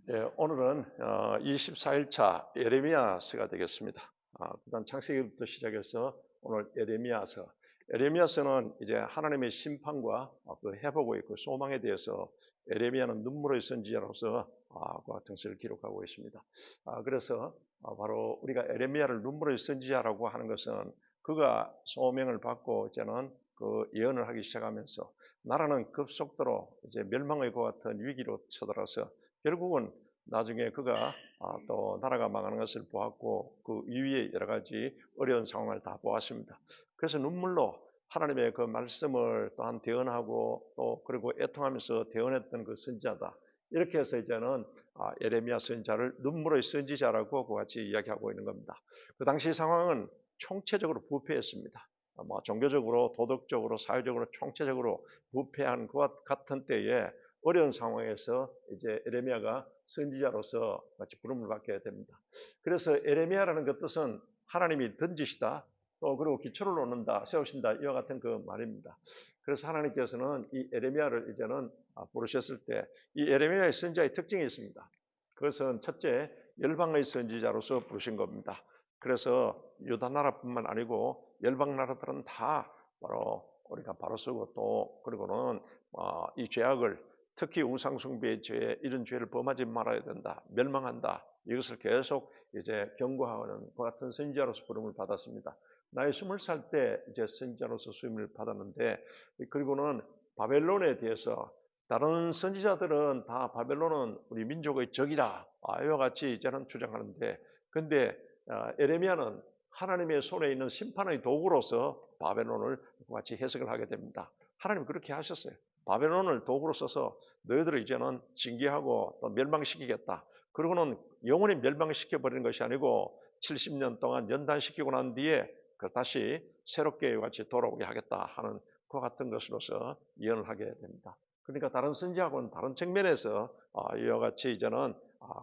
네, 오늘은 24일차 예레미야서가 되겠습니다. 일단 창세기부터 시작해서 오늘 예레미야서. 예레미야서는 이제 하나님의 심판과 그 회복의 그 소망에 대해서 예레미야는 눈물의 선지자로서 그 같은 것을 기록하고 있습니다. 그래서 바로 우리가 예레미야를 눈물의 선지자라고 하는 것은 그가 소명을 받고 이제는 그 예언을 하기 시작하면서 나라는 급속도로 이제 멸망의 것 같은 위기로 쳐들어서 결국은 나중에 그가 또 나라가 망하는 것을 보았고 그 이후에 여러 가지 어려운 상황을 다 보았습니다. 그래서 눈물로 하나님의 그 말씀을 또한 대언하고 또 그리고 애통하면서 대언했던 그 선지자다. 이렇게 해서 이제는 예레미야 선지자를 눈물의 선지자라고 같이 이야기하고 있는 겁니다. 그 당시 상황은 총체적으로 부패했습니다. 뭐 종교적으로, 도덕적으로, 사회적으로 총체적으로 부패한 것 같은 때에 어려운 상황에서 이제 에레미야가 선지자로서 같이 부름을 받게 됩니다. 그래서 에레미야라는 그 뜻은 하나님이 던지시다, 또 그리고 기초를 놓는다, 세우신다 이와 같은 그 말입니다. 그래서 하나님께서는 이 에레미야를 이제는 부르셨을 때 이 에레미야의 선지자의 특징이 있습니다. 그것은 첫째 열방의 선지자로서 부르신 겁니다. 그래서 유다 나라뿐만 아니고 열방 나라들은 다 바로 우리가 바로 쓰고 또 그리고는 이 죄악을 특히 우상숭배의 죄, 이런 죄를 범하지 말아야 된다. 멸망한다. 이것을 계속 이제 경고하는 그 같은 선지자로서 부름을 받았습니다. 나이 20살 때 이제 선지자로서 수임을 받았는데, 그리고는 바벨론에 대해서 다른 선지자들은 다 바벨론은 우리 민족의 적이다. 이와 같이 이제는 주장하는데, 근데 에레미야는 하나님의 손에 있는 심판의 도구로서 바벨론을 같이 해석을 하게 됩니다. 하나님 그렇게 하셨어요. 바벨론을 도구로 써서 너희들을 이제는 징계하고 또 멸망시키겠다. 그러고는 영원히 멸망시켜 버리는 것이 아니고 70년 동안 연단시키고 난 뒤에 그 다시 새롭게 같이 돌아오게 하겠다 하는 그 같은 것으로서 예언을 하게 됩니다. 그러니까 다른 선지하고는 다른 측면에서 이와 같이 이제는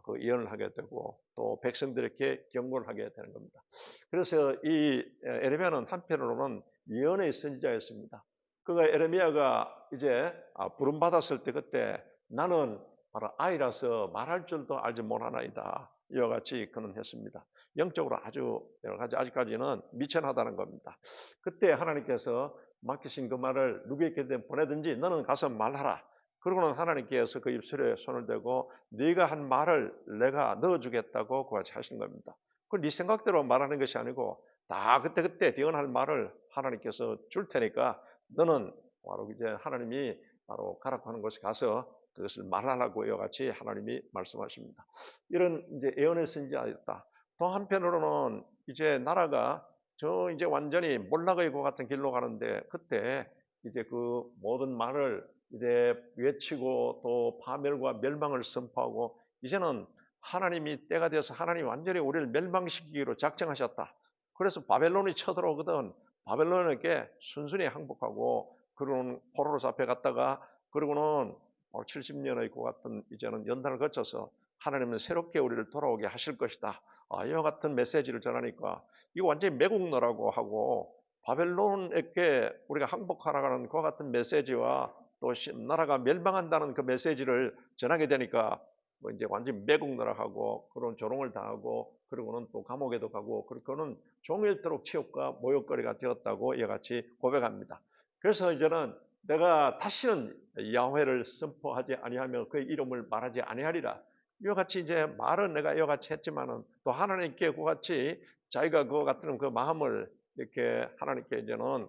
그 예언을 하게 되고 또 백성들에게 경고를 하게 되는 겁니다. 그래서 이 에레미야는 한편으로는 예언의 선지자였습니다. 그가 에레미야가 이제 부름 받았을 때 그때 나는 바로 아이라서 말할 줄도 알지 못하나이다. 이와 같이 그는 했습니다. 영적으로 아주 여러 가지 아직까지는 미천하다는 겁니다. 그때 하나님께서 맡기신 그 말을 누구에게든 보내든지 너는 가서 말하라. 그러고는 하나님께서 그 입술에 손을 대고 네가 한 말을 내가 넣어주겠다고 그 같이 하신 겁니다. 그건 네 생각대로 말하는 것이 아니고 다 그때그때 대언할 말을 하나님께서 줄 테니까 너는 바로 이제 하나님이 바로 가라고 하는 곳에 가서 그것을 말하라고 이와 같이 하나님이 말씀하십니다. 이런 이제 예언의 선지자였다. 또 한편으로는 이제 나라가 저 이제 완전히 몰락의 것 같은 길로 가는데 그때 이제 그 모든 말을 이제 외치고 또 파멸과 멸망을 선포하고 이제는 하나님이 때가 되어서 하나님이 완전히 우리를 멸망시키기로 작정하셨다. 그래서 바벨론이 쳐들어오거든 바벨론에게 순순히 항복하고 그러고는 포로로 잡혀갔다가 그러고는 70년의 그 같은 이제는 연단을 거쳐서 하나님은 새롭게 우리를 돌아오게 하실 것이다. 이와 같은 메시지를 전하니까 이거 완전히 매국노라고 하고 바벨론에게 우리가 항복하라는 그 같은 메시지와 또 나라가 멸망한다는 그 메시지를 전하게 되니까 뭐 이제 완전 매국노라 하고 그런 조롱을 당하고 그리고는 또 감옥에도 가고 그렇게는 종일토록 치욕과 모욕거리가 되었다고 이와 같이 고백합니다. 그래서 이제는 내가 다시는 야훼를 선포하지 아니하며 그의 이름을 말하지 아니하리라. 이와 같이 이제 말은 내가 이와 같이 했지만은 또 하나님께 그와 같이 자기가 그와 같은 그 마음을 이렇게 하나님께 이제는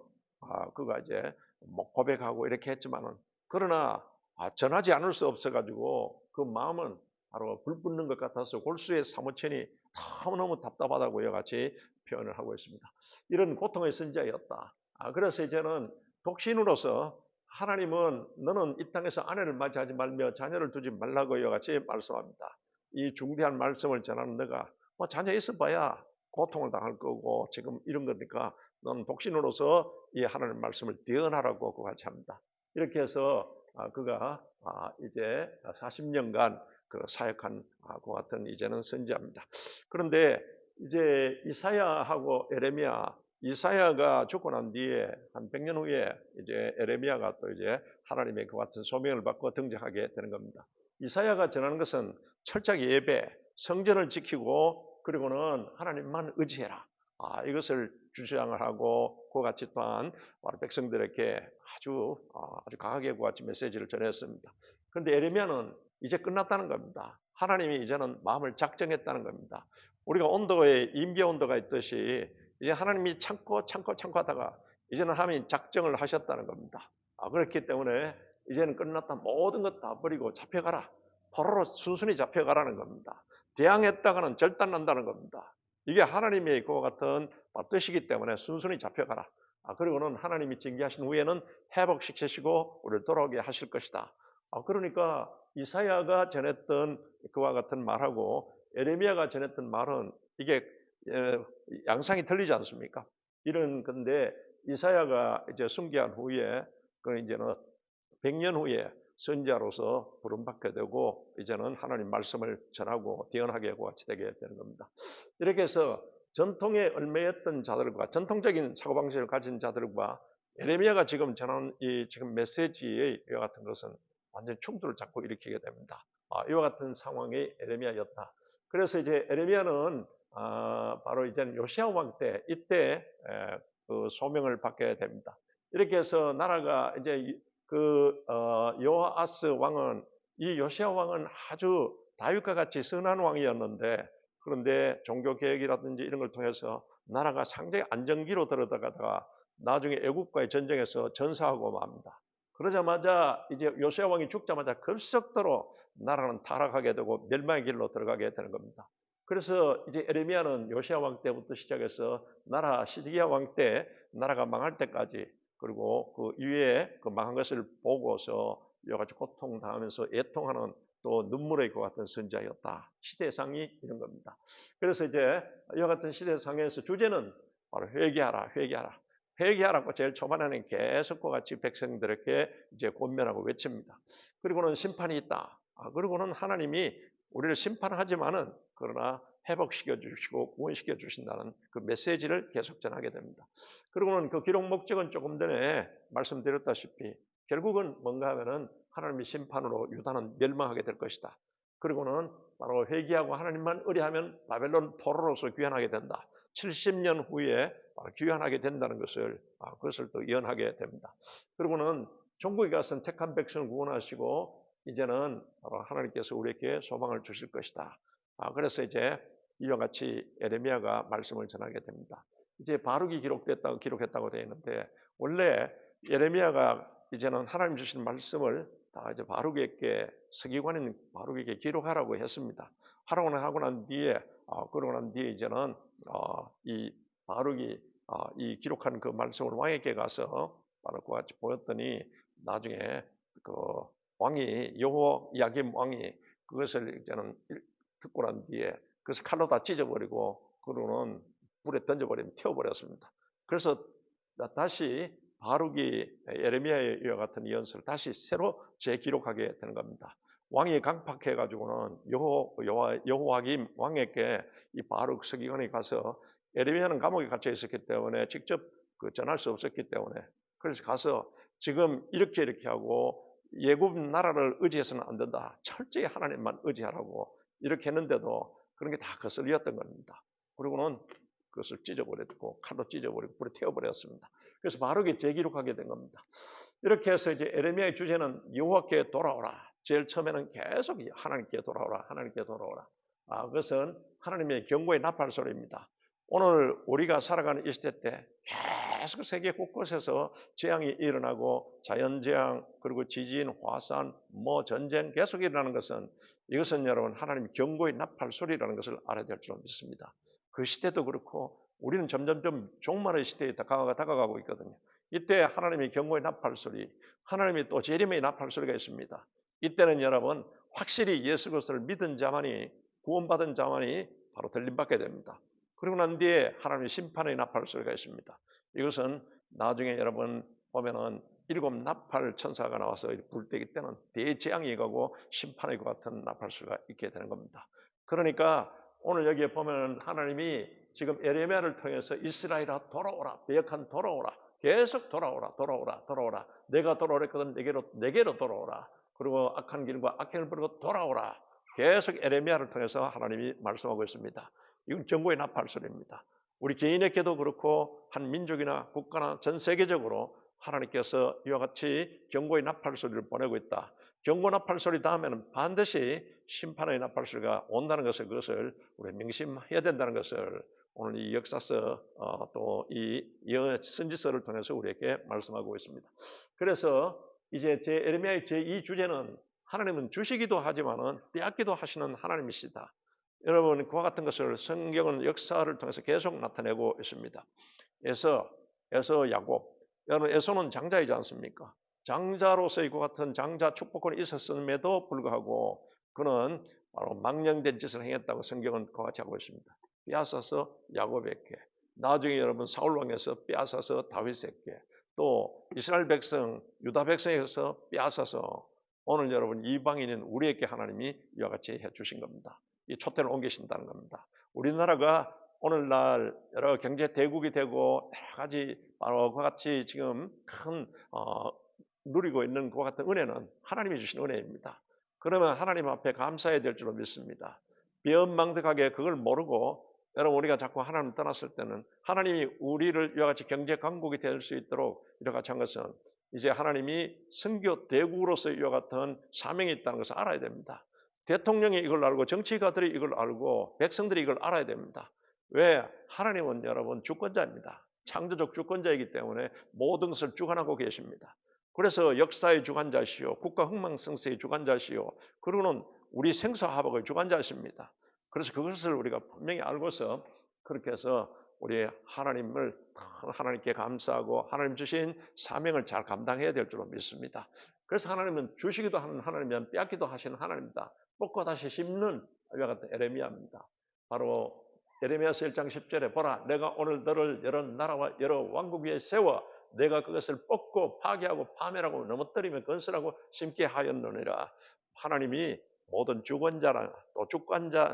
그가 이제 뭐 고백하고 이렇게 했지만은 그러나 전하지 않을 수 없어가지고 그 마음은 바로 불 붙는 것 같아서 골수에 사무치니 너무너무 답답하다고 이와 같이 표현을 하고 있습니다. 이런 고통의 선지자였다. 그래서 이제는 독신으로서 하나님은 너는 이 땅에서 아내를 맞이하지 말며 자녀를 두지 말라고 이와 같이 말씀합니다. 이 중대한 말씀을 전하는 너가 뭐 자녀 있어봐야 고통을 당할 거고 지금 이런 거니까 너는 독신으로서 이 하나님 말씀을 대언하라고 그 같이 합니다. 이렇게 해서 그가 이제 40년간 그 사역한 그 같은 이제는 선지자입니다. 그런데 이제 이사야하고 에레미야 이사야가 죽고 난 뒤에 한 100년 후에 이제 에레미야가 또 이제 하나님의 그 같은 소명을 받고 등장하게 되는 겁니다. 이사야가 전하는 것은 철저하게 예배, 성전을 지키고 그리고는 하나님만 의지해라. 이것을 주장을 하고 그와 같이 또한 바로 백성들에게 아주 강하게 그와 같이 메시지를 전했습니다. 그런데 에레미야는 이제 끝났다는 겁니다. 하나님이 이제는 마음을 작정했다는 겁니다. 우리가 온도에 임계 온도가 있듯이 이제 하나님이 참고 하다가 이제는 하나님이 작정을 하셨다는 겁니다. 그렇기 때문에 이제는 끝났다. 모든 것 다 버리고 잡혀가라. 포로로 순순히 잡혀가라는 겁니다. 대항했다가는 절단난다는 겁니다. 이게 하나님의 그와 같은 뜻이기 때문에 순순히 잡혀가라. 그리고는 하나님이 징계하신 후에는 회복시키시고 우리를 돌아오게 하실 것이다. 그러니까 이사야가 전했던 그와 같은 말하고 에레미야가 전했던 말은 이게 양상이 틀리지 않습니까? 이런 건데 이사야가 이제 순교한 후에 그 이제는 100년 후에 선지자로서 부름받게 되고 이제는 하나님 말씀을 전하고 대언하게 같이 되게 되는 겁니다. 이렇게 해서 전통에 얽매였던 자들과 전통적인 사고방식을 가진 자들과 에레미야가 지금 전하는 이 지금 메시지의 이와 같은 것은 완전 충돌을 자꾸 일으키게 됩니다. 이와 같은 상황이 에레미야였다. 그래서 이제 에레미야는 바로 이제는 요시야 왕 때 이때 그 소명을 받게 됩니다. 이렇게 해서 나라가 이제 요아스 왕은 이 요시야 왕은 아주 다윗과 같이 선한 왕이었는데 그런데 종교 개혁이라든지 이런 걸 통해서 나라가 상당히 안정기로 들어가다가 나중에 애국과의 전쟁에서 전사하고 맙니다. 그러자마자 이제 요시야 왕이 죽자마자 급속도로 나라는 타락하게 되고 멸망의 길로 들어가게 되는 겁니다. 그래서 이제 에레미야는 요시야 왕 때부터 시작해서 나라 시드기야 왕 때 나라가 망할 때까지 그리고 그 이후에 그 망한 것을 보고서 여러 가지 고통당하면서 애통하는 또 눈물의 것 같은 선지자였다. 시대상이 이런 겁니다. 그래서 이제 이와 같은 시대상에서 주제는 바로 회개하라, 회개하라. 회개하라고 제일 초반에는 계속 그와 같이 백성들에게 이제 권면하고 외칩니다. 그리고는 심판이 있다. 그리고는 하나님이 우리를 심판하지만은 그러나 회복시켜 주시고 구원시켜 주신다는 그 메시지를 계속 전하게 됩니다. 그리고는 그 기록 목적은 조금 전에 말씀드렸다시피 결국은 뭔가 하면은 하나님의 심판으로 유다는 멸망하게 될 것이다. 그리고는 바로 회개하고 하나님만 의뢰하면 바벨론 포로로서 귀환하게 된다. 70년 후에 귀환하게 된다는 그것을 또 예언하게 됩니다. 그리고는 종국에 가서 택한 백성을 구원하시고 이제는 바로 하나님께서 우리에게 소망을 주실 것이다. 그래서 이제 이와 같이 에레미야가 말씀을 전하게 됩니다. 이제 바룩이 기록했다고 되어 있는데 원래 에레미야가 이제는 하나님 주신 말씀을 다 이제 바룩에게 서기관인 바룩에게 기록하라고 했습니다. 하고 난 뒤에 그러고 난 뒤에 이제는 이 바룩이 이 기록한 그 말씀을 왕에게 가서 바로 그와 같이 보였더니 나중에 그 왕이 여호야김 왕이 그것을 이제는 듣고 난 뒤에 그래서 칼로 다 찢어버리고 그러고는 불에 던져버리면 태워버렸습니다. 그래서 다시 바룩이 에레미야의 이와 같은 예언서를 다시 새로 재기록하게 되는 겁니다. 왕이 강팍해가지고는 여호야김 왕에게 이 바룩 서기관이 가서 에레미야는 감옥에 갇혀 있었기 때문에 직접 전할 수 없었기 때문에 그래서 가서 지금 이렇게 하고 예굽 나라를 의지해서는 안 된다. 철저히 하나님만 의지하라고 이렇게 했는데도 그런 게 다 거슬렸던 겁니다. 그리고는 그것을 찢어버렸고 칼로 찢어버리고 불에 태워버렸습니다. 그래서 바룩이 재기록하게 된 겁니다. 이렇게 해서 이제 에레미야의 주제는 여호와께 돌아오라. 제일 처음에는 계속 하나님께 돌아오라. 하나님께 돌아오라. 그것은 하나님의 경고의 나팔 소리입니다. 오늘 우리가 살아가는 이 시대 때 계속 세계 곳곳에서 재앙이 일어나고 자연재앙 그리고 지진, 화산, 전쟁 계속 일어나는 것은 이것은 여러분 하나님의 경고의 나팔 소리라는 것을 알아야 될 줄 믿습니다. 그 시대도 그렇고 우리는 점점점 종말의 시대에 다가가고 있거든요. 이때 하나님의 경고의 나팔 소리, 하나님의 또 재림의 나팔 소리가 있습니다. 이때는 여러분 확실히 예수 그리스도를 믿은 자만이 구원받은 자만이 바로 들림받게 됩니다. 그리고 난 뒤에 하나님의 심판의 나팔 소리가 있습니다. 이것은 나중에 여러분 보면은 7 나팔 천사가 나와서 불 때기 때는 대재앙이 가고 심판의 것 같은 나팔 소리가 있게 되는 겁니다. 그러니까 오늘 여기에 보면 하나님이 지금 에레미야를 통해서 이스라엘아 돌아오라, 배역한 돌아오라, 계속 돌아오라. 내가 돌아오랬거든 내게로 돌아오라. 그리고 악한 길과 악행을 버리고 돌아오라. 계속 에레미야를 통해서 하나님이 말씀하고 있습니다. 이건 경고의 나팔소리입니다. 우리 개인에게도 그렇고 한 민족이나 국가나 전 세계적으로 하나님께서 이와 같이 경고의 나팔소리를 보내고 있다. 경고 나팔소리 다음에는 반드시 심판의 나팔소리가 온다는 것을, 그것을 우리 명심해야 된다는 것을 오늘 이 역사서 또 이 선지서를 통해서 우리에게 말씀하고 있습니다. 그래서 이제 에레미야의 제2 주제는 하나님은 주시기도 하지만은 빼앗기도 하시는 하나님이시다. 여러분, 그와 같은 것을 성경은 역사를 통해서 계속 나타내고 있습니다. 에서 야곱. 여러분, 에서는 장자이지 않습니까? 장자로서 이와 같은 장자 축복권이 있었음에도 불구하고 그는 바로 망령된 짓을 행했다고 성경은 그와 같이 하고 있습니다. 빼앗아서 야곱에게, 나중에 여러분 사울 왕에서 빼앗아서 다윗에게, 또 이스라엘 백성, 유다 백성에서 빼앗아서 오늘 여러분 이방인인 우리에게 하나님이 이와 같이 해주신 겁니다. 이 촛대를 옮기신다는 겁니다. 우리나라가 오늘날 여러 경제 대국이 되고 여러 가지 바로 그와 같이 지금 큰 누리고 있는 그와 같은 은혜는 하나님이 주신 은혜입니다. 그러면 하나님 앞에 감사해야 될 줄로 믿습니다. 비언망덕하게 그걸 모르고 여러분 우리가 자꾸 하나님을 떠났을 때는 하나님이 우리를 이와 같이 경제 강국이 될 수 있도록 이와 같이 한 것은 이제 하나님이 선교 대국으로서 이와 같은 사명이 있다는 것을 알아야 됩니다. 대통령이 이걸 알고 정치가들이 이걸 알고 백성들이 이걸 알아야 됩니다. 왜? 하나님은 여러분 주권자입니다. 창조적 주권자이기 때문에 모든 것을 주관하고 계십니다. 그래서 역사의 주관자시요, 국가 흥망성쇠의 주관자시요, 그리고는 우리 생사화복의 주관자십니다. 그래서 그것을 우리가 분명히 알고서 그렇게 해서 우리 하나님께 감사하고 하나님 주신 사명을 잘 감당해야 될 줄로 믿습니다. 그래서 하나님은 주시기도 하는 하나님이면 빼앗기도 하시는 하나님입니다. 뽑고 다시 심는 이와 같은 에레미야입니다. 바로 에레미야서 1장 10절에 보라, 내가 오늘 너를 여러 나라와 여러 왕국 위에 세워 내가 그것을 뽑고 파괴하고 파멸하고 넘어뜨리며 건설하고 심게 하였느니라. 하나님이 모든 주권자라 또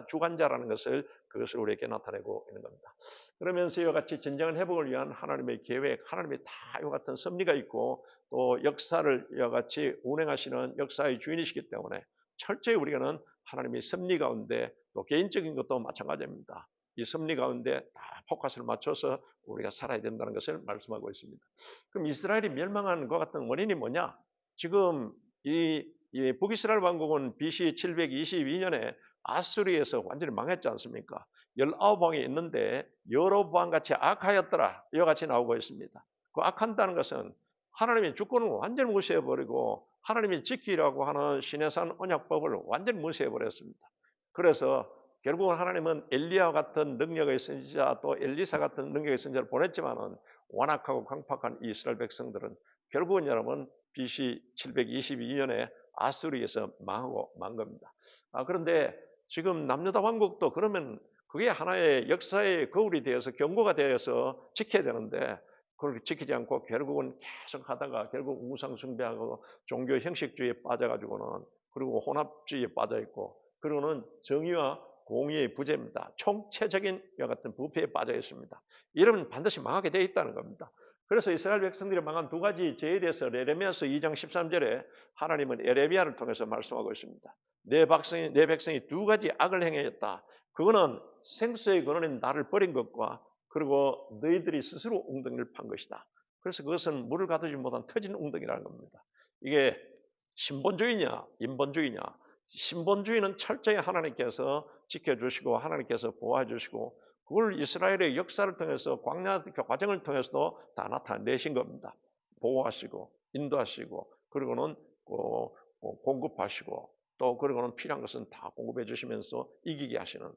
주관자라는 것을 그것을 우리에게 나타내고 있는 겁니다. 그러면서 이와 같이 진정한 회복을 위한 하나님의 계획, 하나님의 다 이와 같은 섭리가 있고 또 역사를 이와 같이 운행하시는 역사의 주인이시기 때문에 철저히 우리가는 하나님의 섭리 가운데 또 개인적인 것도 마찬가지입니다. 이 섭리 가운데 다 포커스를 맞춰서 우리가 살아야 된다는 것을 말씀하고 있습니다. 그럼 이스라엘이 멸망한 것 같은 원인이 뭐냐? 지금 이 북이스라엘 왕국은 BC 722년에 아수리에서 완전히 망했지 않습니까? 19왕이 있는데 여로보암 같이 악하였더라. 이와 같이 나오고 있습니다. 그 악한다는 것은 하나님의 주권을 완전히 무시해버리고 하나님이 지키라고 하는 시내산 언약법을 완전히 무시해버렸습니다. 그래서 결국은 하나님은 엘리야 같은 능력의 선지자 또 엘리사 같은 능력의 선지자를 보냈지만은 완악하고 강팍한 이스라엘 백성들은 결국은 여러분 BC 722년에 아수리에서 망하고 만 겁니다. 그런데 지금 남유다 왕국도 그러면 그게 하나의 역사의 거울이 되어서 경고가 되어서 지켜야 되는데 그걸 지키지 않고 결국은 계속 하다가 결국 우상 숭배하고 종교 형식주의에 빠져가지고는 그리고 혼합주의에 빠져 있고 그리고는 정의와 공의의 부재입니다. 총체적인 이와 같은 부패에 빠져 있습니다. 이러면 반드시 망하게 되어 있다는 겁니다. 그래서 이스라엘 백성들이 망한 두 가지 죄에 대해서 에레미야서 2장 13절에 하나님은 에레미야를 통해서 말씀하고 있습니다. 내 백성이 두 가지 악을 행했다. 그거는 생수의 근원인 나를 버린 것과 그리고 너희들이 스스로 웅덩이를 판 것이다. 그래서 그것은 물을 가두지 못한 터진 웅덩이라는 겁니다. 이게 신본주의냐 인본주의냐. 신본주의는 철저히 하나님께서 지켜주시고 하나님께서 보호해주시고 그걸 이스라엘의 역사를 통해서 광야 과정을 통해서도 다 나타내신 겁니다. 보호하시고 인도하시고 그리고는 공급하시고 또 그리고는 필요한 것은 다 공급해 주시면서 이기게 하시는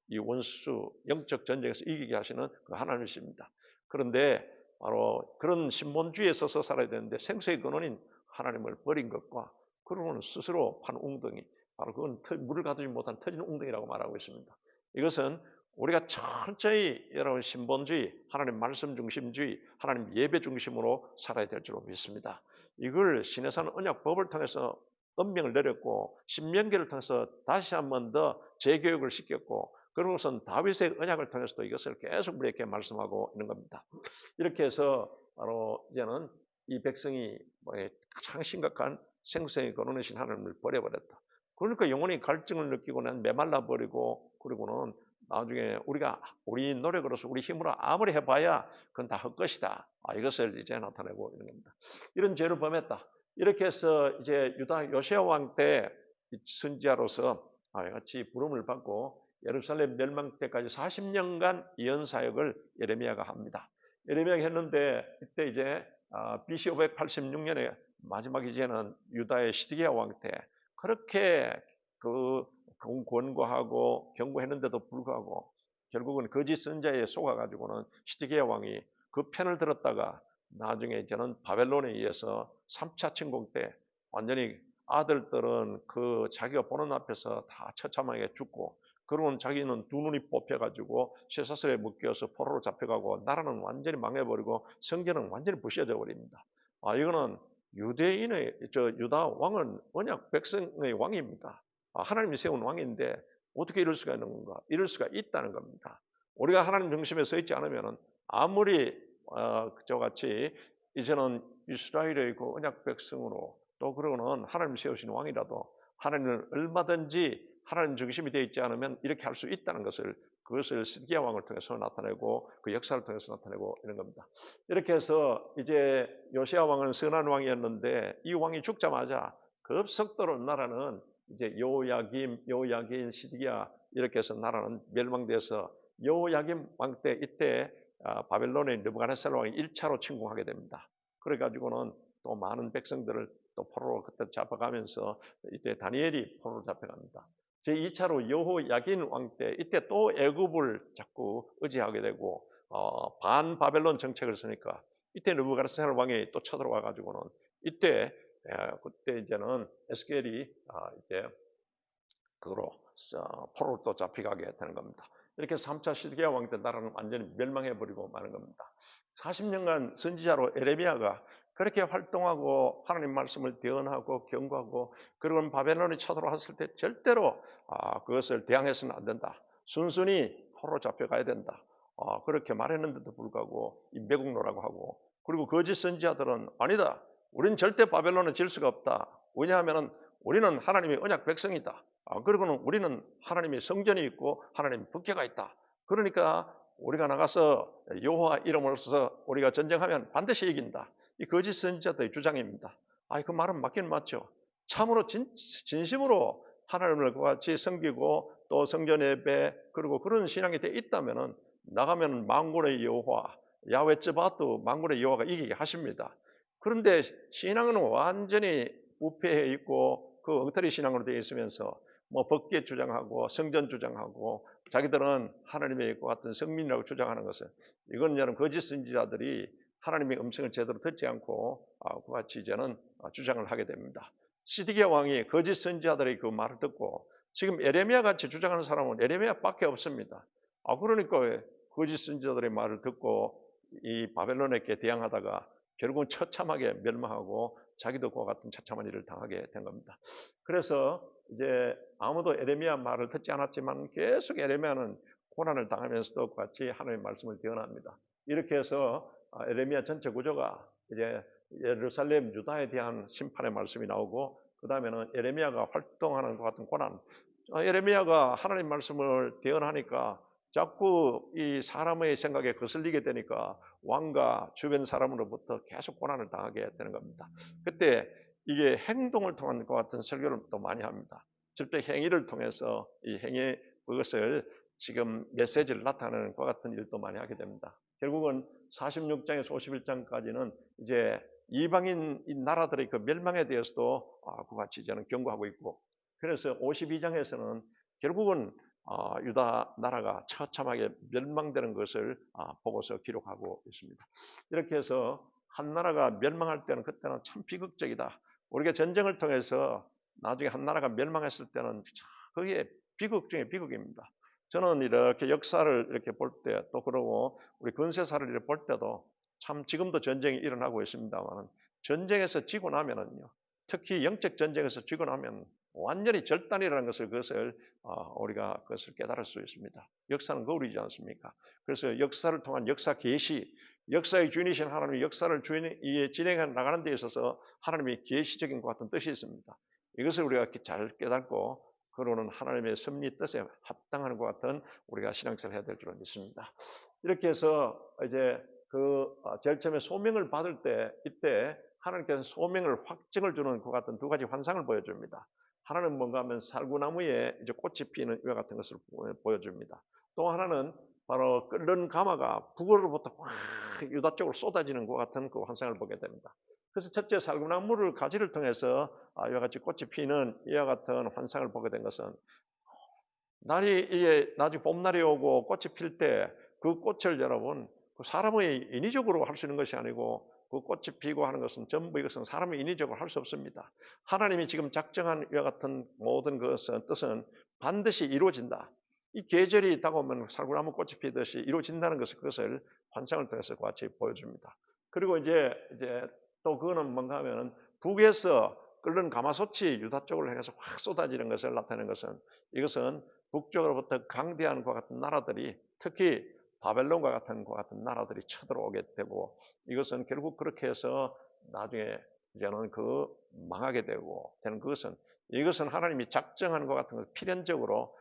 이 원수 영적 전쟁에서 이기게 하시는 그 하나님이십니다. 그런데 바로 그런 신본주의에 서서 살아야 되는데 생수의 근원인 하나님을 버린 것과 그러고는 스스로 판 웅덩이 바로 그건 물을 가두지 못한 터진 웅덩이라고 말하고 있습니다. 이것은 우리가 철저히 여러분 신본주의, 하나님 말씀 중심주의, 하나님 예배 중심으로 살아야 될 줄로 믿습니다. 이걸 신해산 언약법을 통해서 언명을 내렸고 신명기를 통해서 다시 한 번 더 재교육을 시켰고 그러고선 다윗의 언약을 통해서도 이것을 계속 우리에게 말씀하고 있는 겁니다. 이렇게 해서 바로 이제는 이 백성이 가장 심각한 생성이 거론하신 하나님을 버려버렸다. 그러니까 영혼이 갈증을 느끼고 난 메말라 버리고 그리고는 나중에 우리 노력으로서 우리 힘으로 아무리 해봐야 그건 다 헛것이다. 이것을 이제 나타내고 있는 겁니다. 이런 죄를 범했다. 이렇게 해서 이제 유다 요시야 왕 때 선지자로서 같이 부름을 받고 예루살렘 멸망 때까지 40년간 예언 사역을 예레미야가 합니다. 예레미야가 했는데 이때 이제 BC 586년에 마지막 이제는 유다의 시드기야 왕 때 그렇게 그 권고하고 경고했는데도 불구하고 결국은 거짓 선자에 속아가지고는 시드기야 왕이 그 편을 들었다가 나중에 이제는 바벨론에 의해서 3차 침공 때 완전히 아들들은 그 자기가 보는 앞에서 다 처참하게 죽고 그러고는 자기는 두 눈이 뽑혀가지고 쇠사슬에 묶여서 포로로 잡혀가고 나라는 완전히 망해버리고 성전은 완전히 부셔져 버립니다. 이거는 유다 왕은 언약 백성의 왕입니다. 하나님이 세운 왕인데 어떻게 이럴 수가 있는 건가? 이럴 수가 있다는 겁니다. 우리가 하나님 중심에 서 있지 않으면 아무리 저같이 이제는 이스라엘의 그 언약 백성으로 또 그러고는 하나님 세우신 왕이라도 하나님을 얼마든지 하나님 중심이 되어 있지 않으면 이렇게 할 수 있다는 그것을 시드기야 왕을 통해서 나타내고 그 역사를 통해서 나타내고 이런 겁니다. 이렇게 해서 이제 요시야 왕은 선한 왕이었는데 이 왕이 죽자마자 급속도로 나라는 이제 여호야긴, 시드기야 이렇게 해서 나라는 멸망돼서 여호야긴 왕 때 이때 바벨론의 느부갓네살 왕이 1차로 침공하게 됩니다. 그래가지고는 또 많은 백성들을 또 포로로 그때 잡아가면서 이때 다니엘이 포로로 잡혀갑니다. 제2차로 여호야긴 왕 때 이때 또 애굽을 자꾸 의지하게 되고 반 바벨론 정책을 쓰니까 이때 느부갓네살 왕이 또 쳐들어와 가지고는 이때 그때 이제는 에스겔이 이제 그로 포로로 또 잡혀가게 되는 겁니다. 이렇게 3차 시드기야 왕 때 나라는 완전히 멸망해버리고 마는 겁니다. 40년간 선지자로 에레미야가 그렇게 활동하고 하나님 말씀을 대언하고 경고하고 그리고 바벨론이 쳐들어왔을 때 절대로 그것을 대항해서는 안 된다. 순순히 포로 잡혀가야 된다. 그렇게 말했는데도 불구하고 매국노라고 하고 그리고 거짓 선지자들은 아니다. 우리는 절대 바벨론은 질 수가 없다. 왜냐하면 우리는 하나님의 언약 백성이다. 그리고는 우리는 하나님의 성전이 있고 하나님의 법궤가 있다. 그러니까 우리가 나가서 여호와 이름으로서 우리가 전쟁하면 반드시 이긴다. 이 거짓 선지자들의 주장입니다. 그 말은 맞긴 맞죠. 참으로 진심으로 하나님을 같이 섬기고 또 성전 예배 그리고 그런 신앙이 돼 있다면은 나가면 만군의 여호와 야훼 츠바트 만군의 여호와가 이기게 하십니다. 그런데 신앙은 완전히 부패해 있고 그 엉터리 신앙으로 되어 있으면서 뭐 법궤 주장하고 성전 주장하고 자기들은 하나님의 같은 성민이라고 주장하는 것은 이건 여러분 거짓 선지자들이 하나님의 음성을 제대로 듣지 않고 그같이 이제는 주장을 하게 됩니다. 시드기야 왕이 거짓 선지자들의 그 말을 듣고 지금 에레미야 같이 주장하는 사람은 에레미야밖에 없습니다. 그러니까 거짓 선지자들의 말을 듣고 이 바벨론에게 대항하다가 결국은 처참하게 멸망하고 자기도 그와 같은 처참한 일을 당하게 된 겁니다. 그래서 이제 아무도 에레미야 말을 듣지 않았지만 계속 에레미야는 고난을 당하면서도 같이 하나님의 말씀을 대언합니다. 이렇게 해서 에레미야 전체 구조가 이제 예루살렘 유다에 대한 심판의 말씀이 나오고 그 다음에는 에레미야가 활동하는 것 같은 고난. 에레미야가 하나님 말씀을 대언하니까 자꾸 이 사람의 생각에 거슬리게 되니까 왕과 주변 사람으로부터 계속 고난을 당하게 되는 겁니다. 그때 이게 행동을 통한 것 같은 설교를 또 많이 합니다. 직접 행위를 통해서 이 행위 그것을 지금 메시지를 나타내는 것 같은 일도 많이 하게 됩니다. 결국은 46장에서 51장까지는 이제 이방인 나라들의 그 멸망에 대해서도 그같이 저는 경고하고 있고 그래서 52장에서는 결국은 유다 나라가 처참하게 멸망되는 것을 보고서 기록하고 있습니다. 이렇게 해서 한 나라가 멸망할 때는 그때는 참 비극적이다. 우리가 전쟁을 통해서 나중에 한 나라가 멸망했을 때는 그게 비극 중에 비극입니다. 저는 이렇게 역사를 이렇게 볼 때 또 그러고 우리 근세사를 이렇게 볼 때도 참 지금도 전쟁이 일어나고 있습니다만 전쟁에서 지고 나면은요. 특히 영적 전쟁에서 지고 나면 완전히 절단이라는 그것을 우리가 그것을 깨달을 수 있습니다. 역사는 거울이지 않습니까? 그래서 역사를 통한 역사 계시 역사의 주인이신 하나님이 역사를 진행해 나가는 데 있어서 하나님의 계시적인 것 같은 뜻이 있습니다. 이것을 우리가 잘 깨닫고 그러는 하나님의 섭리 뜻에 합당하는 것 같은 우리가 신앙생활을 해야 될 줄 믿습니다. 이렇게 해서 이제 제일 처음에 소명을 받을 때 이때 하나님께서 소명을 확증을 주는 것 같은 두 가지 환상을 보여줍니다. 하나는 뭔가 하면 살구나무에 이제 꽃이 피는 이와 같은 것을 보여줍니다. 또 하나는 바로 끓는 가마가 북으로부터 확 유다 쪽으로 쏟아지는 것 같은 그 환상을 보게 됩니다. 그래서 첫째 살구나무를 가지를 통해서 이와 같이 꽃이 피는 이와 같은 환상을 보게 된 것은 날이 이게 나중에 봄날이 오고 꽃이 필 때 그 꽃을 여러분 사람의 인위적으로 할 수 있는 것이 아니고 그 꽃이 피고 하는 것은 전부 이것은 사람의 인위적으로 할 수 없습니다. 하나님이 지금 작정한 이와 같은 모든 것은 뜻은 반드시 이루어진다. 이 계절이 다가오면 살구나무 꽃이 피듯이 이루어진다는 그것을 환상을 통해서 같이 보여줍니다. 그리고 이제 또 그거는 뭔가 하면 북에서 끓는 가마솥이 유다 쪽으로 향해서 확 쏟아지는 것을 나타내는 것은 이것은 북쪽으로부터 강대한 것 같은 나라들이 특히 바벨론과 같은 것 같은 나라들이 쳐들어오게 되고 이것은 결국 그렇게 해서 나중에 이제는 망하게 되고 되는 그것은 이것은 하나님이 작정하는 것 같은 것 필연적으로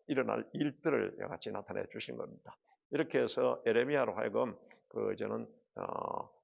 일어날 일들을 같이 나타내 주신 겁니다. 이렇게 해서 에레미야로 하여금 이제는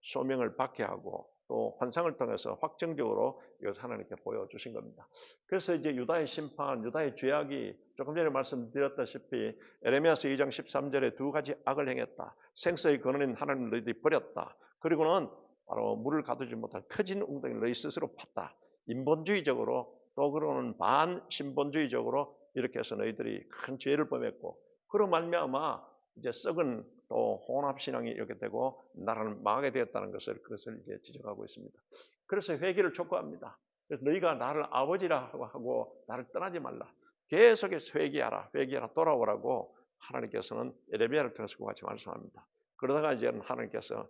소명을 받게 하고 또 환상을 통해서 확정적으로 이것을 하나님께 보여주신 겁니다. 그래서 이제 유다의 심판, 유다의 죄악이 조금 전에 말씀드렸다시피 에레미야서 2장 13절에 두 가지 악을 행했다. 생사의 근원인 하나님을 너희들이 버렸다. 그리고는 바로 물을 가두지 못할 터진 웅덩이를 너희 스스로 팠다. 인본주의적으로 또 그러는 반신본주의적으로 이렇게 해서 너희들이 큰 죄를 범했고 그로 말미암아 이제 썩은 또 혼합신앙이 이렇게 되고 나라는 망하게 되었다는 그것을 이제 지적하고 있습니다. 그래서 회개를 촉구합니다. 그래서 너희가 나를 아버지라 하고 나를 떠나지 말라. 계속해서 회개하라, 돌아오라고 하나님께서는 에레미야를 통해서 같이 말씀합니다. 그러다가 이제 하나님께서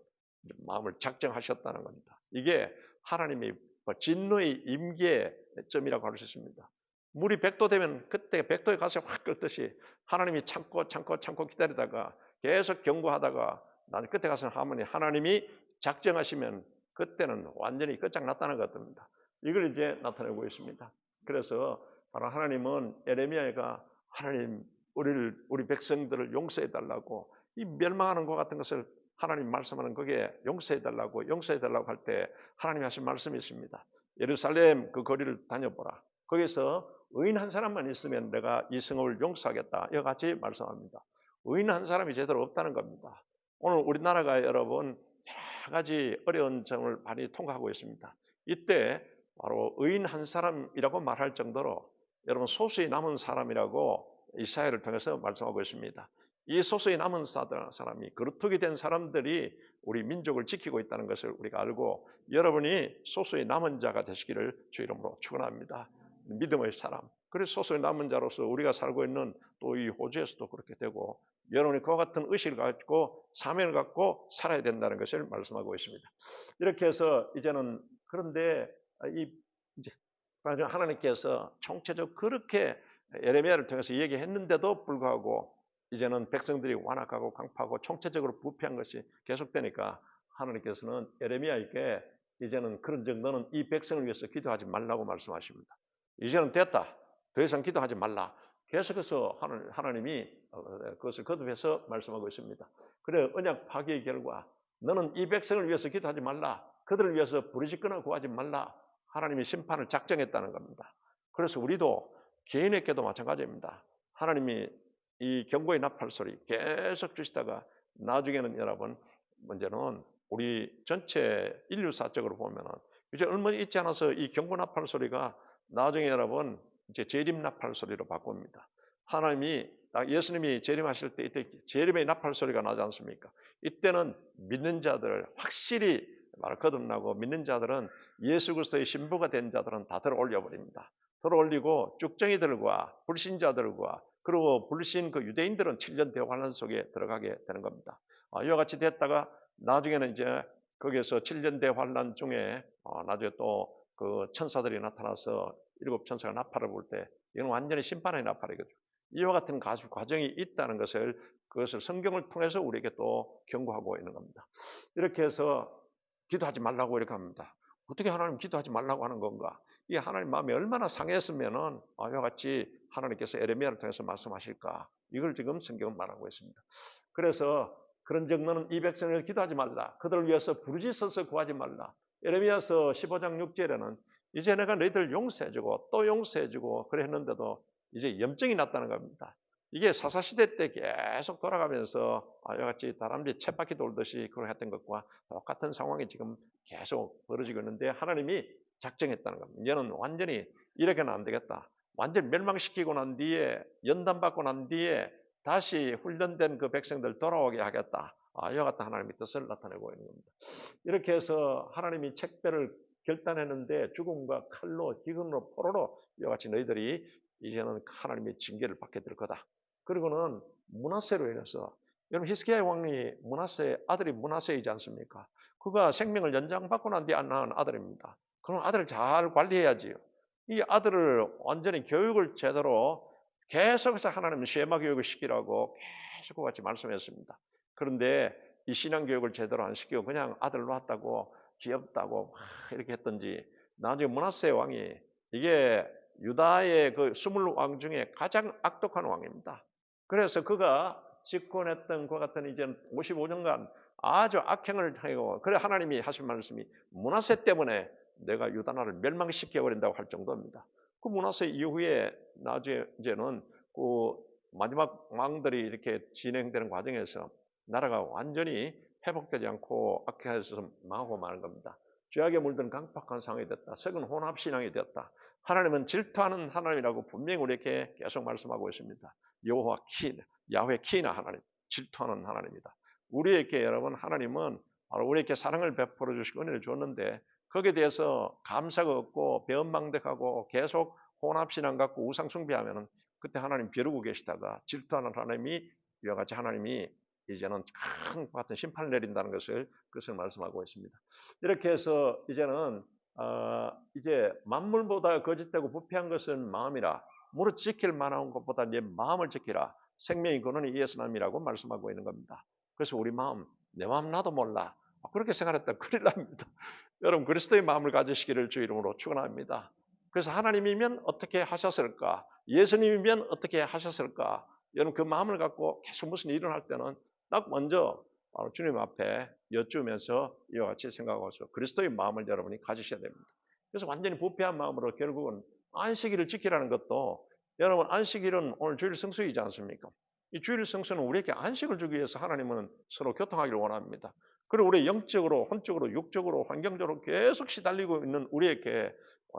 마음을 작정하셨다는 겁니다. 이게 하나님이 진노의 임계점이라고 할 수 있습니다. 물이 100도 되면 그때 100도에 가서 확 끓듯이 하나님이 참고 기다리다가 계속 경고하다가 나는 끝에 가서 하나님이 작정하시면 그때는 완전히 끝장났다는 것 같습니다. 이걸 이제 나타내고 있습니다. 그래서 바로 하나님은 에레미야가 하나님 우리 백성들을 용서해 달라고 이 멸망하는 것 같은 것을 하나님 말씀하는 거기에 용서해 달라고 할 때 하나님이 하신 말씀이 있습니다. 예루살렘 그 거리를 다녀보라. 거기서 의인 한 사람만 있으면 내가 이 성읍을 용서하겠다. 이와 같이 말씀합니다. 의인 한 사람이 제대로 없다는 겁니다. 오늘 우리나라가 여러분 여러 가지 어려운 점을 많이 통과하고 있습니다. 이때 바로 의인 한 사람이라고 말할 정도로 여러분 소수의 남은 사람이라고 이사야를 통해서 말씀하고 있습니다. 이 소수의 남은 사람이 거루터기 된 사람들이 우리 민족을 지키고 있다는 것을 우리가 알고 여러분이 소수의 남은 자가 되시기를 주 이름으로 축원합니다. 믿음의 사람. 그래서 소수의 남은 자로서 우리가 살고 있는 또 이 호주에서도 그렇게 되고 여러분이 그와 같은 의식을 갖고 사명을 갖고 살아야 된다는 것을 말씀하고 있습니다. 이렇게 해서 이제는 그런데 이제 하나님께서 총체적으로 그렇게 에레미야를 통해서 얘기했는데도 불구하고 이제는 백성들이 완악하고 강파하고 총체적으로 부패한 것이 계속되니까 하나님께서는 에레미야에게 이제는 그런 정도는 이 백성을 위해서 기도하지 말라고 말씀하십니다. 이제는 됐다. 더 이상 기도하지 말라. 계속해서 하나님이 그것을 거듭해서 말씀하고 있습니다. 그래 언약 파기의 결과 너는 이 백성을 위해서 기도하지 말라. 그들을 위해서 부르짖거나 구하지 말라. 하나님이 심판을 작정했다는 겁니다. 그래서 우리도 개인에게도 마찬가지입니다. 하나님이 이 경고의 나팔 소리 계속 주시다가 나중에는 여러분 문제는 우리 전체 인류사적으로 보면은 이제 얼마 있지 않아서 이 경고 나팔 소리가 나중에 여러분 이제 재림 나팔 소리로 바꿉니다. 하나님이 예수님이 재림하실 때 이때 재림의 나팔 소리가 나지 않습니까? 이때는 믿는 자들 확실히 거듭나고 믿는 자들은 예수 그리스도의 신부가 된 자들은 다 들어올려 버립니다. 들어올리고 쭉정이들과 불신자들과 그리고 불신 그 유대인들은 7년 대환란 속에 들어가게 되는 겁니다. 이와 같이 됐다가 나중에는 이제 거기에서 7년 대환란 중에 나중에 또 그 천사들이 나타나서 7 천사가 나팔을 불 때 이건 완전히 심판의 나팔이거든요. 이와 같은 과정이 있다는 것을 그것을 성경을 통해서 우리에게 또 경고하고 있는 겁니다. 이렇게 해서 기도하지 말라고 이렇게 합니다. 어떻게 하나님 기도하지 말라고 하는 건가? 이 하나님 마음이 얼마나 상했으면은 이와 같이 하나님께서 에레미야를 통해서 말씀하실까? 이걸 지금 성경은 말하고 있습니다. 그래서 그런 정도는 이 백성을 기도하지 말라. 그들을 위해서 부르짖어서 구하지 말라. 에레미야서 15장 6절에는 이제 내가 너희들 용서해주고 또 용서해주고 그래 했는데도 이제 염증이 났다는 겁니다. 이게 사사시대 때 계속 돌아가면서 이와 같이 다람쥐 쳇바퀴 돌듯이 그렇게 했던 것과 똑같은 상황이 지금 계속 벌어지고 있는데 하나님이 작정했다는 겁니다. 이제는 완전히 이렇게는 안 되겠다. 완전히 멸망시키고 난 뒤에 연단받고 난 뒤에 다시 훈련된 그 백성들 돌아오게 하겠다. 이와 같은 하나님의 뜻을 나타내고 있는 겁니다. 이렇게 해서 하나님이 책배를 결단했는데 죽음과 칼로 기근으로 포로로 이와 같이 너희들이 이제는 하나님의 징계를 받게 될 거다. 그리고는 므낫세로 인해서 여러분 히스기야 왕이 므낫세 아들이 므낫세이지 않습니까? 그가 생명을 연장받고 난 뒤에 낳은 아들입니다. 그럼 아들을 잘 관리해야지요. 이 아들을 완전히 교육을 제대로 계속해서 하나님은 쉐마 교육을 시키라고 계속 같이 말씀했습니다. 그런데 이 신앙 교육을 제대로 안 시키고 그냥 아들 놓았다고 귀엽다고 이렇게 했던지 나중에 므낫세 왕이 이게 유다의 그 20왕 중에 가장 악독한 왕입니다. 그래서 그가 집권했던 그 같은 이제 55년간 아주 악행을 하고 그래 하나님이 하신 말씀이 므낫세 때문에 내가 유다 나라를 멸망시켜 버린다고 할 정도입니다. 그 므낫세 이후에 나중에 이제는 그 마지막 왕들이 이렇게 진행되는 과정에서 나라가 완전히 회복되지 않고 악해서 망하고 마는 겁니다. 죄악에 물든 강팍한 상황이 됐다. 썩은 혼합신앙이 되었다. 하나님은 질투하는 하나님이라고 분명히 우리에게 계속 말씀하고 있습니다. 여호와 키, 야훼 키나 하나님, 질투하는 하나님이다. 우리에게 여러분 하나님은 바로 우리에게 사랑을 베풀어 주시고 은혜를 줬는데 거기에 대해서 감사가 없고 배은망덕하고 계속 혼합신앙 갖고 우상숭배하면은 그때 하나님 벼르고 계시다가 질투하는 하나님이 이와 같이 하나님이 이제는 큰 같은 심판을 내린다는 그것을 말씀하고 있습니다. 이렇게 해서 이제는 이제 만물보다 거짓되고 부패한 것은 마음이라 무릇 지킬 만한 것보다 내 마음을 지키라. 생명의 근원이 이에서 남이라고 말씀하고 있는 겁니다. 그래서 우리 마음, 내 마음 나도 몰라. 그렇게 생각했다 큰일 납니다. 여러분 그리스도의 마음을 가지시기를 주 이름으로 축원합니다. 그래서 하나님이면 어떻게 하셨을까? 예수님이면 어떻게 하셨을까? 여러분 그 마음을 갖고 계속 무슨 일을 할 때는 딱 먼저 주님 앞에 여쭈면서 이와 같이 생각하셔서 그리스도의 마음을 여러분이 가지셔야 됩니다. 그래서 완전히 부패한 마음으로 결국은 안식일을 지키라는 것도 여러분 안식일은 오늘 주일 성수이지 않습니까? 이 주일 성수는 우리에게 안식을 주기 위해서 하나님은 서로 교통하기를 원합니다. 그리고 우리 영적으로, 혼적으로, 육적으로, 환경적으로 계속 시달리고 있는 우리에게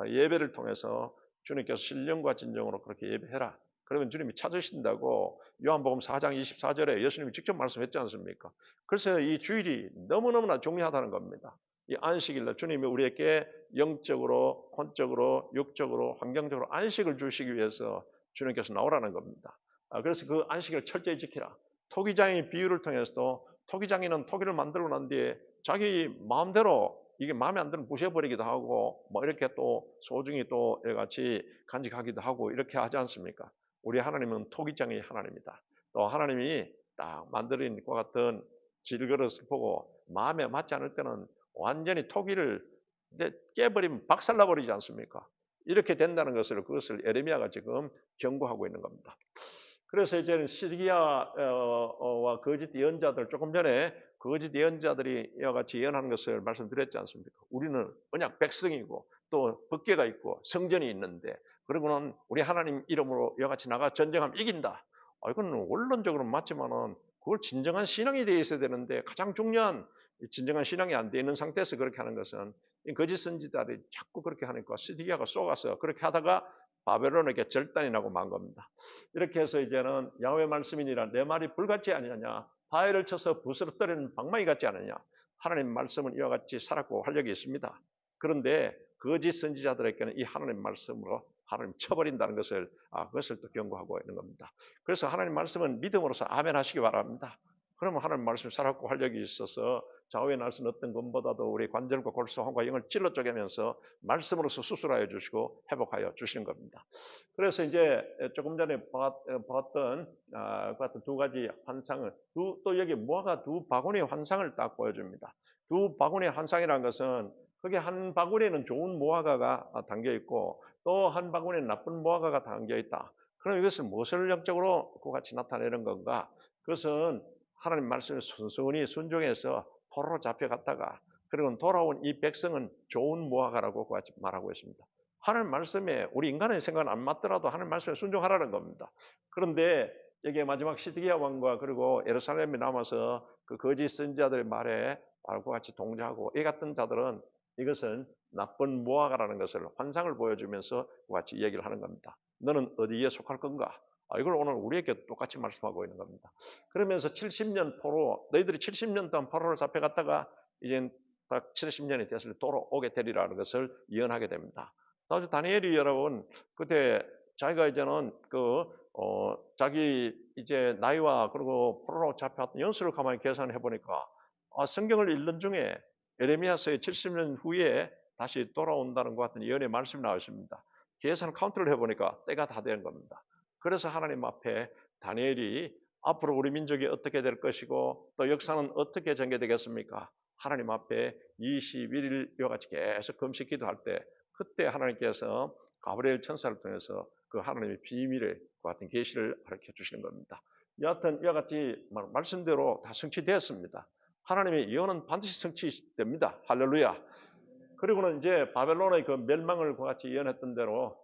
예배를 통해서 주님께서 신령과 진정으로 그렇게 예배해라. 그러면 주님이 찾으신다고 요한복음 4장 24절에 예수님이 직접 말씀했지 않습니까? 그래서 이 주일이 너무너무나 중요하다는 겁니다. 이 안식일날 주님이 우리에게 영적으로, 혼적으로, 육적으로, 환경적으로 안식을 주시기 위해서 주님께서 나오라는 겁니다. 그래서 그 안식일을 철저히 지키라. 토기장의 비유를 통해서도 토기장이는 토기를 만들고 난 뒤에 자기 마음대로 이게 마음에 안 들면 부셔버리기도 하고 뭐 이렇게 또 소중히 또 같이 간직하기도 하고 이렇게 하지 않습니까? 우리 하나님은 토기장의 하나님이다. 또 하나님이 딱 만드는 것 같은 질그릇을 보고 마음에 맞지 않을 때는 완전히 토기를 깨버리면 박살나버리지 않습니까? 이렇게 된다는 그것을 에레미야가 지금 경고하고 있는 겁니다. 그래서 이제는 시리아와 거짓 예언자들 조금 전에 거짓 예언자들이 이와 같이 예언하는 것을 말씀드렸지 않습니까? 우리는 언약 백성이고 또 법궤가 있고 성전이 있는데 그리고는 우리 하나님 이름으로 이와 같이 나가 전쟁하면 이긴다. 이건 원론적으로 맞지만은 그걸 진정한 신앙이 되어 있어야 되는데 가장 중요한 진정한 신앙이 안 되어 있는 상태에서 그렇게 하는 것은 거짓 선지자들이 자꾸 그렇게 하니까 시리아가 쏘가서 그렇게 하다가 바벨론에게 절단이 나고 만 겁니다. 이렇게 해서 이제는 야훼 말씀이니라 내 말이 불같지 아니하냐 바위를 쳐서 부스러뜨리는 방망이 같지 않느냐 하나님 말씀은 이와 같이 살았고 활력이 있습니다. 그런데 거짓 선지자들에게는 이 하나님 말씀으로 하나님 쳐버린다는 그것을 또 경고하고 있는 겁니다. 그래서 하나님 말씀은 믿음으로서 아멘 하시기 바랍니다. 그러면 하나님 말씀 살았고 활력이 있어서 좌우의 날선 어떤 것보다도 우리 관절과 골수, 혼과 영을 찔러 쪼개면서 말씀으로서 수술하여 주시고 회복하여 주시는 겁니다. 그래서 이제 조금 전에 보았던 그 같은 두 가지 환상을 또 여기 무화과 두 바구니의 환상을 딱 보여줍니다. 두 바구니의 환상이라는 것은 그게 한 바구니에는 좋은 무화과가 담겨 있고 또 한 바구니에는 나쁜 무화과가 담겨 있다. 그럼 이것은 무엇을 영적으로 그같이 나타내는 건가? 그것은 하나님 말씀에 순순히 순종해서 포로로 잡혀갔다가 그리고 돌아온 이 백성은 좋은 무화과라고 그같이 말하고 있습니다. 하나님 말씀에 우리 인간의 생각은 안 맞더라도 하나님 말씀에 순종하라는 겁니다. 그런데 여기에 마지막 시드기야 왕과 그리고 예루살렘에 남아서 그 거짓 선지자들의 말에 말과 같이 동조하고 이 같은 자들은 이것은 나쁜 무화과라는 것을 환상을 보여주면서 같이 얘기를 하는 겁니다. 너는 어디에 속할 건가? 이걸 오늘 우리에게 똑같이 말씀하고 있는 겁니다. 그러면서 70년 포로, 너희들이 70년 동안 포로로 잡혀갔다가 이제 딱 70년이 됐을 때 돌아오게 되리라는 것을 예언하게 됩니다. 나중에 다니엘이 여러분 그때 자기가 이제는 자기 이제 나이와 그리고 포로로 잡혀왔던 연수를 가만히 계산해 보니까 성경을 읽는 중에 에레미야서의 70년 후에 다시 돌아온다는 것 같은 예언의 말씀이 나왔습니다. 계산 카운트를 해보니까 때가 다 된 겁니다. 그래서 하나님 앞에 다니엘이 앞으로 우리 민족이 어떻게 될 것이고 또 역사는 어떻게 전개되겠습니까? 하나님 앞에 21일 이와 같이 계속 금식 기도할 때 그때 하나님께서 가브리엘 천사를 통해서 그 하나님의 비밀의 그 같은 계시를 가르쳐 주시는 겁니다. 여하튼 이와 같이 말씀대로 다 성취되었습니다. 하나님의 예언은 반드시 성취됩니다. 할렐루야. 그리고는 이제 바벨론의 그 멸망을 같이 예언했던 대로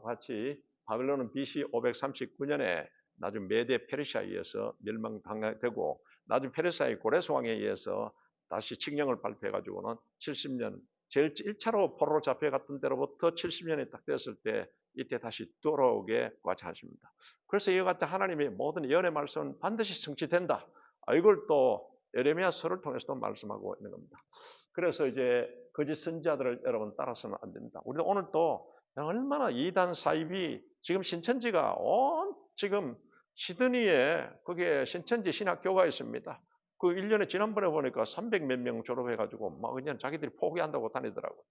같이 바벨론은 BC 539년에 나중 메데 페르시아에 의해서 멸망되고 나중 페르시아의 고레스 왕에 의해서 다시 칙령을 발표해가지고는 70년 제일 1차로 포로로 잡혀갔던 때로부터 70년이 딱 됐을 때 이때 다시 돌아오게 같이 하십니다. 그래서 이와 같이 하나님의 모든 예언의 말씀은 반드시 성취된다. 이걸 또 예레미야서를 통해서도 말씀하고 있는 겁니다. 그래서 이제 거짓 선지자들을 여러분 따라서는 안 됩니다. 우리도 오늘 또 얼마나 이단 사입이 지금 신천지가 지금 시드니에 그게 신천지 신학교가 있습니다. 그 1년에 지난번에 보니까 300 몇 명 졸업해가지고 막 그냥 자기들이 포기한다고 다니더라고요.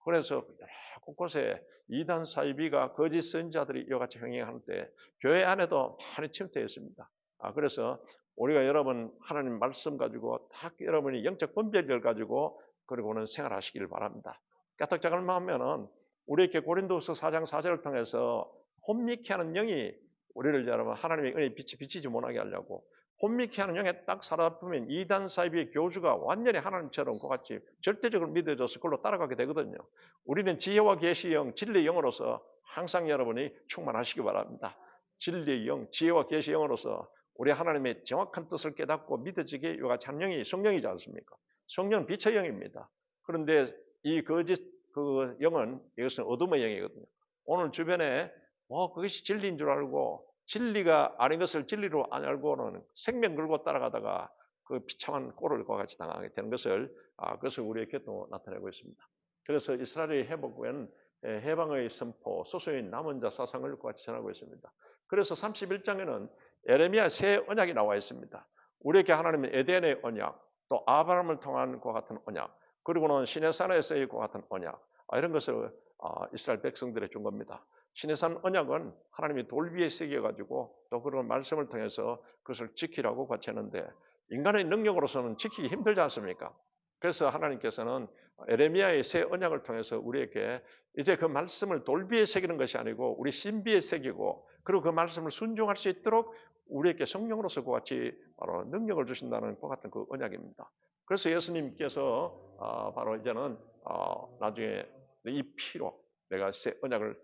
그래서 여러 곳곳에 이단 사이비가 거짓 선지자들이 이같이 행행하는데 교회 안에도 많이 침투해 있습니다. 그래서 우리가 여러분 하나님 말씀 가지고 딱 여러분이 영적 분별을 가지고 그리고는 생활하시길 바랍니다. 까딱작을 하면은 우리에게 고린도서 4장 4절을 통해서 혼미케 하는 영이 우리를 여러분 하나님의 은혜의 빛이 비치지 못하게 하려고 혼미케 하는 영에 딱 살아보면 이단 사이비의 교주가 완전히 하나님처럼 그같이 절대적으로 믿어져서 그걸로 따라가게 되거든요. 우리는 지혜와 계시의 영, 진리의 영으로서 항상 여러분이 충만하시기 바랍니다. 진리의 영, 지혜와 계시의 영으로서 우리 하나님의 정확한 뜻을 깨닫고 믿어지게 요가 참령이 성령이지 않습니까? 성령은 빛의 영입니다. 그런데 이 거짓 그 영은 이것은 어둠의 영이거든요. 오늘 주변에 그것이 진리인 줄 알고 진리가 아닌 것을 진리로 안 알고는 생명 걸고 따라가다가 그 비참한 꼴을 같이 당하게 되는 그것을 우리에게 또 나타내고 있습니다. 그래서 이스라엘의 회복은 해방의 선포, 소수의 남은 자 사상을 같이 전하고 있습니다. 그래서 31장에는 에레미야 새 언약이 나와 있습니다. 우리에게 하나님의 에덴의 언약, 또 아브라함을 통한 것 같은 언약, 그리고는 시내산에서의 것 같은 언약, 이런 것을 이스라엘 백성들에 준 겁니다. 시내산 언약은 하나님이 돌 위에 새겨가지고 또 그런 말씀을 통해서 그것을 지키라고 같이 했는데 인간의 능력으로서는 지키기 힘들지 않습니까? 그래서 하나님께서는 에레미야의 새 언약을 통해서 우리에게 이제 그 말씀을 돌 위에 새기는 것이 아니고 우리 신비에 새기고 그리고 그 말씀을 순종할 수 있도록 우리에게 성령으로서 같이 바로 능력을 주신다는 것 같은 그 언약입니다. 그래서 예수님께서 바로 이제는 나중에 이 피로 내가 새 언약을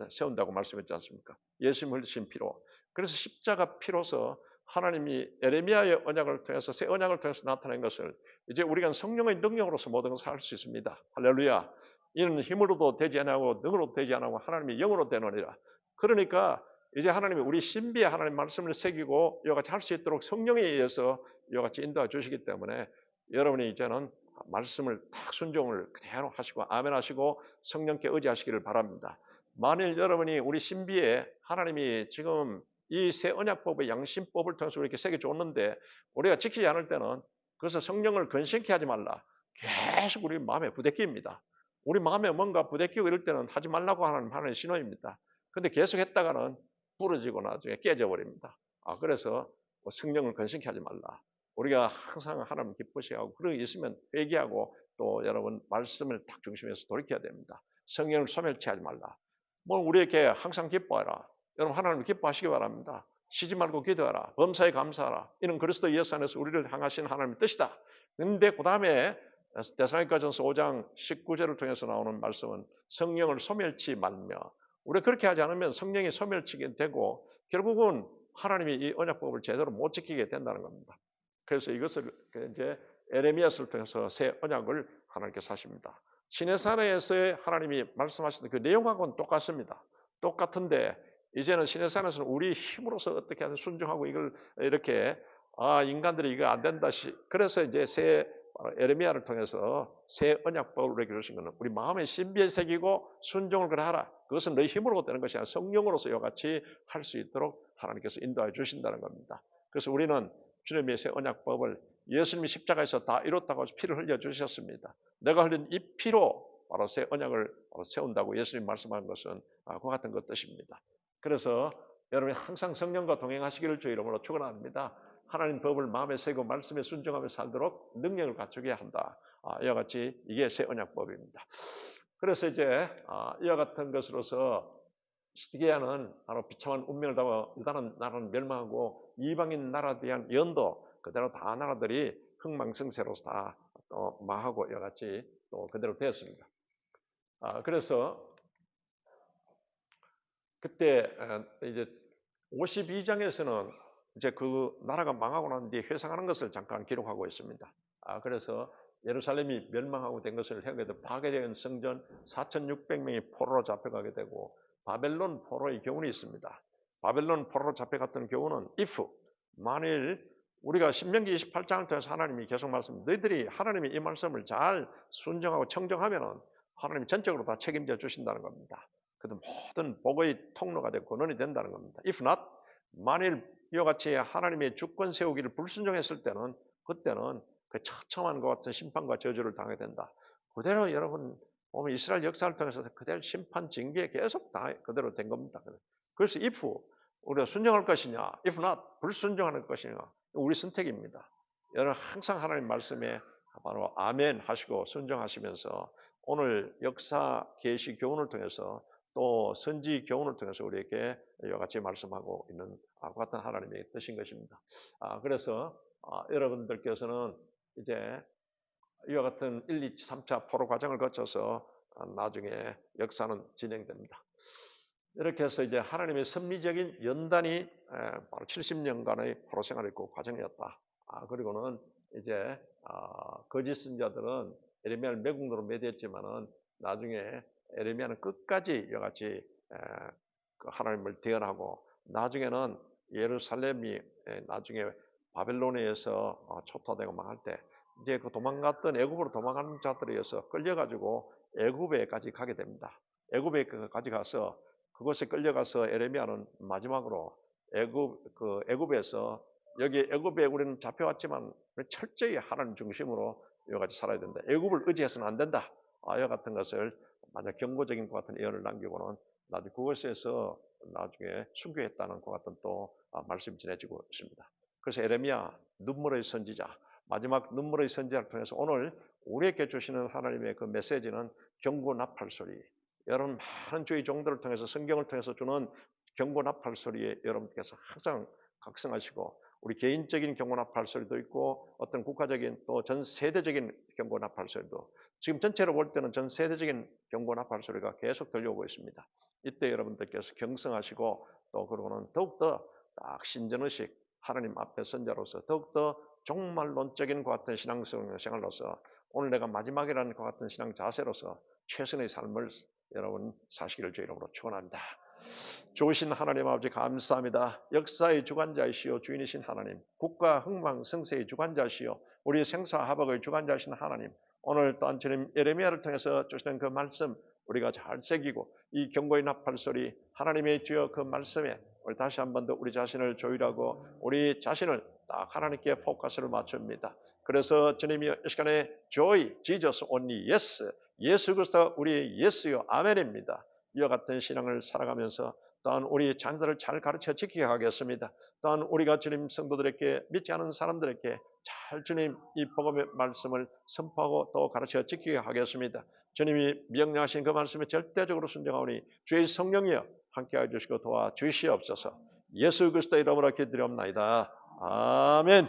세운다고 말씀했지 않습니까? 예수님 흘리신 피로. 그래서 십자가 피로서 하나님이 에레미야의 언약을 통해서 새 언약을 통해서 나타낸 것을 이제 우리가 성령의 능력으로서 모든 것을 할 수 있습니다. 할렐루야. 이는 힘으로도 되지 않고 능으로도 되지 않고 하나님의 영으로 되느니라. 그러니까 이제 하나님이 우리 신비의 하나님 말씀을 새기고 이같이 할 수 있도록 성령에 의해서 이같이 인도해 주시기 때문에 여러분이 이제는 말씀을 딱 순종을 그대로 하시고 아멘 하시고 성령께 의지하시기를 바랍니다. 만일 여러분이 우리 신비에 하나님이 지금 이 새 언약법의 양심법을 통해서 우리에게 새겨 줬는데 우리가 지키지 않을 때는 그래서 성령을 근심케 하지 말라. 계속 우리 마음에 부대끼입니다. 우리 마음에 뭔가 부대끼고 이럴 때는 하지 말라고 하는 하나의 신호입니다. 근데 계속 했다가는 부러지고 나중에 깨져버립니다. 그래서 성령을 근심케 하지 말라. 우리가 항상 하나님 기쁘시게 하고 그런 게 있으면 회개하고 또 여러분 말씀을 딱 중심에서 돌이켜야 됩니다. 성령을 소멸치하지 말라. 뭐 우리에게 항상 기뻐하라. 여러분 하나님을 기뻐하시기 바랍니다. 쉬지 말고 기도하라. 범사에 감사하라. 이는 그리스도 예수 안에서 우리를 향하신 하나님의 뜻이다. 그런데 그 다음에 데살로니가전서 5장 19절을 통해서 나오는 말씀은 성령을 소멸치 말며 우리가 그렇게 하지 않으면 성령이 소멸치게 되고 결국은 하나님이 이 언약법을 제대로 못 지키게 된다는 겁니다. 그래서 이것을 이제 에레미야서를 통해서 새 언약을 하나님께서 하십니다. 시내산에서 하나님이 말씀하시는 그 내용하고는 똑같습니다. 똑같은데 이제는 시내산에서는 우리 힘으로서 어떻게 하든 순종하고 이걸 이렇게 인간들이 이거 안 된다. 그래서 이제 새 에레미야를 통해서 새 언약법을 우리에게 주신 것은 우리 마음에 신비에 새기고 순종을 그러하라. 그것은 너희 힘으로 되는 것이 아니라 성령으로서 이와 같이 할 수 있도록 하나님께서 인도해 주신다는 겁니다. 그래서 우리는 주님의 새 언약법을 예수님이 십자가에서 다 이뤘다고 피를 흘려 주셨습니다. 내가 흘린 이 피로 바로 새 언약을 세운다고 예수님이 말씀한 것은 그와 같은 것 뜻입니다. 그래서 여러분이 항상 성령과 동행하시기를 주의 이름으로 축원합니다. 하나님 법을 마음에 새고 말씀에 순종하며 살도록 능력을 갖추게 한다. 이와 같이 이게 새 언약법입니다. 그래서 이제 이와 같은 것으로서 시드기야는 바로 비참한 운명을 당하고 유다는 나라는 멸망하고 이방인 나라에 대한 연도 그대로 다 나라들이 흥망성쇠로 다 또 망하고 이와 같이 또 그대로 되었습니다. 그래서 그때 이제 52장에서는 이제 그 나라가 망하고 난 뒤에 회상하는 것을 잠깐 기록하고 있습니다. 그래서 예루살렘이 멸망하고 된 것을 해결해서 파괴된 성전 4,600명이 포로로 잡혀가게 되고 바벨론 포로의 교훈이 있습니다. 바벨론 포로로 잡혀갔던 교훈은 if 만일 우리가 신명기 28장을 통해서 하나님이 계속 너희들이 하나님이 이 말씀을 잘 순종하고 청정하면은 하나님이 전적으로 다 책임져 주신다는 겁니다. 그 모든 복의 통로가 되고 근원이 된다는 겁니다. If not, 만일 이와 같이 하나님의 주권 세우기를 불순종했을 때는 그때는 그 처참한 것 같은 심판과 저주를 당하게 된다. 그대로 여러분 보면 이스라엘 역사를 통해서 그대로 심판 징계에 계속 다 그대로 된 겁니다. 그래서 if 우리가 순종할 것이냐, if not 불순종하는 것이냐, 우리 선택입니다. 여러분 항상 하나님 말씀에 바로 아멘 하시고 순종하시면서 오늘 역사 계시 교훈을 통해서 또 선지 교훈을 통해서 우리에게 이와 같이 말씀하고 있는 같은 하나님의 뜻인 것입니다. 그래서 여러분들께서는 이제 이와 같은 1, 2, 3차 포로 과정을 거쳐서 나중에 역사는 진행됩니다. 이렇게 해서 이제 하나님의 섭리적인 연단이 바로 70년간의 포로 생활을 있고 과정이었다. 그리고는 이제 거짓 선자들은 에레미야를 매국노로 매도했지만은 나중에 에레미야는 끝까지 이와 같이 하나님을 대언하고 나중에는 예루살렘이 나중에 바벨론에서 초토되고 망할 때 이제 그 도망갔던 애굽으로 도망가는 자들에 의해서 끌려가지고 애굽에까지 가게 됩니다. 애굽에까지 가서 그곳에 끌려가서 에레미야는 마지막으로 애굽에서 여기 애굽에 우리는 잡혀왔지만 철저히 하나님 중심으로 이와 같이 살아야 된다. 애굽을 의지해서는 안 된다. 이와 같은 것을 만약 경고적인 것 같은 예언을 남기고는 나중에 그것에서 나중에 순교했다는 것 같은 또 말씀이 전해지고 있습니다. 그래서 에레미야 눈물의 선지자 마지막 눈물의 선지자를 통해서 오늘 우리에게 주시는 하나님의 그 메시지는 경고 나팔 소리. 여러분 많은 주의 종들을 통해서 성경을 통해서 주는 경고 나팔 소리에 여러분께서 항상 각성하시고 우리 개인적인 경고 나팔 소리도 있고 어떤 국가적인 또 전 세대적인 경고 나팔 소리도 지금 전체로 볼 때는 전 세대적인 경고 나팔 소리가 계속 들려오고 있습니다. 이때 여러분들께서 경성하시고 또 그러고는 더욱더 딱 신전의식 하나님 앞에 선자로서 더욱더 종말론적인 것 같은 신앙생활로서 오늘 내가 마지막이라는 것 같은 신앙 자세로서 최선의 삶을 여러분 사시기를 주의 이름으로 축원합니다. 좋으신 하나님 아버지 감사합니다. 역사의 주관자이시오 주인이신 하나님, 국가 흥망성쇠의 주관자시오 우리 생사화복의 주관자이신 하나님, 오늘 또한 주님 예레미야를 통해서 주시는 그 말씀 우리가 잘 새기고 이 경고의 나팔 소리 하나님의 주여 그 말씀에 우리 다시 한 번 더 우리 자신을 조율하고 우리 자신을 딱 하나님께 포커스를 맞춥니다. 그래서 주님이 이 시간에 Joy, Jesus, only yes, 예수 그리스도 우리의 예수요 아멘입니다. 이와 같은 신앙을 살아가면서 또한 우리 자녀들을 잘 가르쳐 지키게 하겠습니다. 또한 우리가 주님 성도들에게 믿지 않은 사람들에게 잘 주님 이 복음의 말씀을 선포하고 또 가르쳐 지키게 하겠습니다. 주님이 명령하신 그 말씀에 절대적으로 순종하오니 주의 성령이여 함께하여 주시고 도와주시옵소서. 예수 그리스도 이름으로 기도드리옵나이다. 아멘.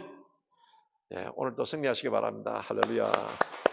예, 오늘도 승리하시기 바랍니다. 할렐루야.